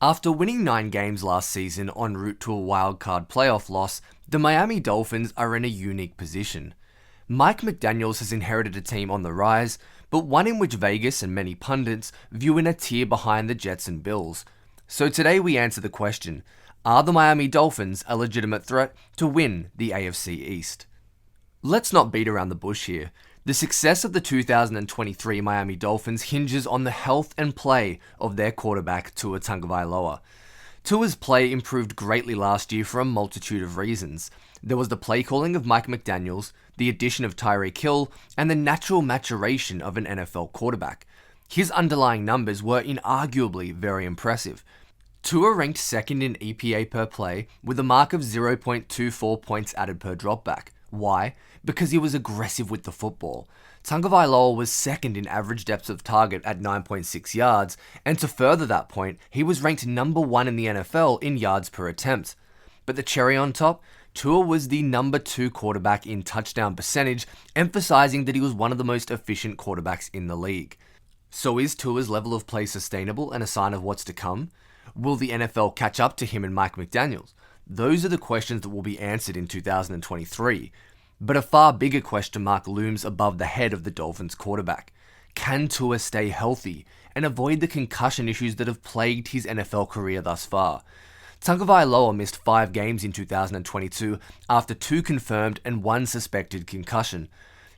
After winning 9 games last season en route to a wildcard playoff loss, the Miami Dolphins are in a unique position. Mike McDaniels has inherited a team on the rise, but one in which Vegas and many pundits view in a tier behind the Jets and Bills. So today we answer the question, are the Miami Dolphins a legitimate threat to win the AFC East? Let's not beat around the bush here. The success of the 2023 Miami Dolphins hinges on the health and play of their quarterback Tua Tagovailoa. Tua's play improved greatly last year for a multitude of reasons. There was the play calling of Mike McDaniels, the addition of Tyreek Hill, and the natural maturation of an NFL quarterback. His underlying numbers were inarguably very impressive. Tua ranked second in EPA per play with a mark of 0.24 points added per dropback. Why? Because he was aggressive with the football. Tagovailoa was second in average depth of target at 9.6 yards, and to further that point, he was ranked number 1 in the NFL in yards per attempt. But the cherry on top, Tua was the number 2 quarterback in touchdown percentage, emphasizing that he was one of the most efficient quarterbacks in the league. So is Tua's level of play sustainable and a sign of what's to come? Will the NFL catch up to him and Mike McDaniels? Those are the questions that will be answered in 2023. But a far bigger question mark looms above the head of the Dolphins quarterback. Can Tua stay healthy and avoid the concussion issues that have plagued his NFL career thus far? Tagovailoa missed 5 games in 2022 after 2 confirmed and 1 suspected concussion.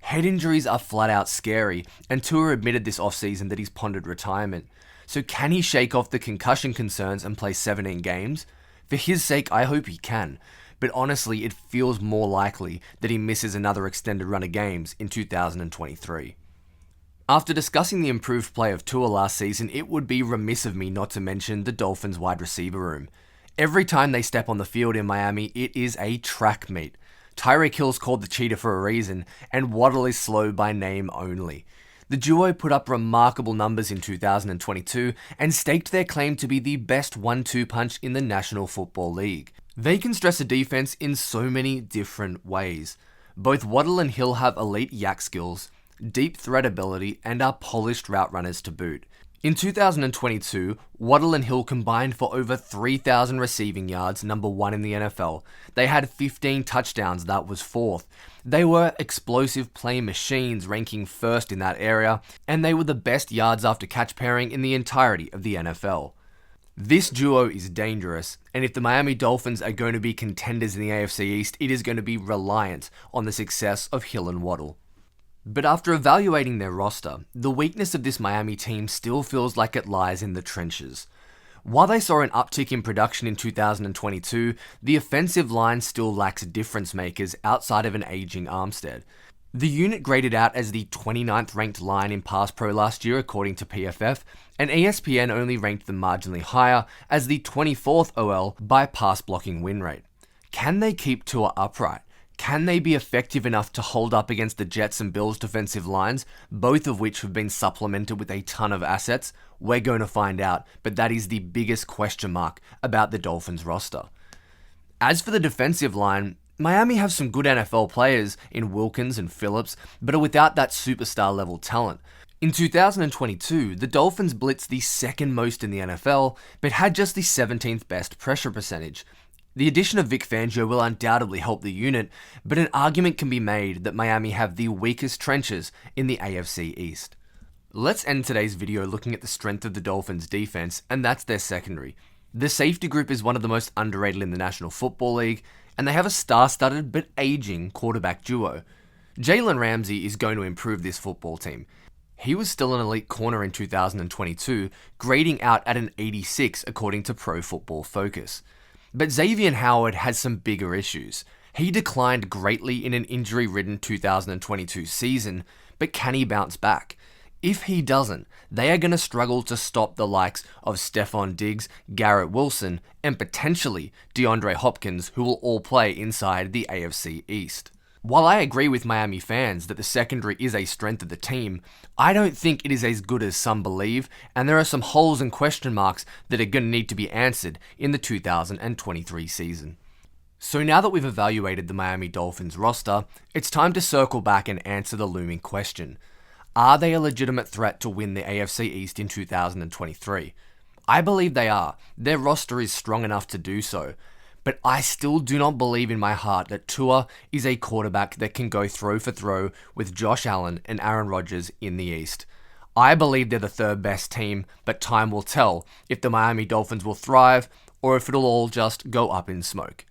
Head injuries are flat out scary, and Tua admitted this offseason that he's pondered retirement. So can he shake off the concussion concerns and play 17 games? For his sake, I hope he can, but honestly, it feels more likely that he misses another extended run of games in 2023. After discussing the improved play of Tua last season, it would be remiss of me not to mention the Dolphins wide receiver room. Every time they step on the field in Miami, it is a track meet. Tyreek Hill's called the cheetah for a reason, and Waddle is slow by name only. The duo put up remarkable numbers in 2022 and staked their claim to be the best 1-2 punch in the National Football League. They can stress a defense in so many different ways. Both Waddle and Hill have elite yak skills, deep threat ability, and are polished route runners to boot. In 2022, Waddle and Hill combined for over 3,000 receiving yards, number 1 in the NFL. They had 15 touchdowns, that was 4th. They were explosive play machines, ranking 1st in that area, and they were the best yards after catch pairing in the entirety of the NFL. This duo is dangerous, and if the Miami Dolphins are going to be contenders in the AFC East, it is going to be reliant on the success of Hill and Waddle. But after evaluating their roster, the weakness of this Miami team still feels like it lies in the trenches. While they saw an uptick in production in 2022, the offensive line still lacks difference makers outside of an aging Armstead. The unit graded out as the 29th ranked line in pass pro last year according to PFF, and ESPN only ranked them marginally higher as the 24th OL by pass blocking win rate. Can they keep Tua upright? Can they be effective enough to hold up against the Jets and Bills defensive lines, both of which have been supplemented with a ton of assets? We're going to find out, but that is the biggest question mark about the Dolphins roster. As for the defensive line, Miami have some good NFL players in Wilkins and Phillips, but are without that superstar level talent. In 2022, the Dolphins blitzed the 2nd most in the NFL, but had just the 17th best pressure percentage. The addition of Vic Fangio will undoubtedly help the unit, but an argument can be made that Miami have the weakest trenches in the AFC East. Let's end today's video looking at the strength of the Dolphins' defense, and that's their secondary. The safety group is one of the most underrated in the National Football League, and they have a star-studded but aging quarterback duo. Jalen Ramsey is going to improve this football team. He was still an elite corner in 2022, grading out at an 86 according to Pro Football Focus. But Xavier Howard has some bigger issues. He declined greatly in an injury-ridden 2022 season, but can he bounce back? If he doesn't, they are going to struggle to stop the likes of Stephon Diggs, Garrett Wilson, and potentially DeAndre Hopkins, who will all play inside the AFC East. While I agree with Miami fans that the secondary is a strength of the team, I don't think it is as good as some believe, and there are some holes and question marks that are going to need to be answered in the 2023 season. So now that we've evaluated the Miami Dolphins roster, it's time to circle back and answer the looming question. Are they a legitimate threat to win the AFC East in 2023? I believe they are. Their roster is strong enough to do so. But I still do not believe in my heart that Tua is a quarterback that can go throw for throw with Josh Allen and Aaron Rodgers in the East. I believe they're the third best team, but time will tell if the Miami Dolphins will thrive or if it'll all just go up in smoke.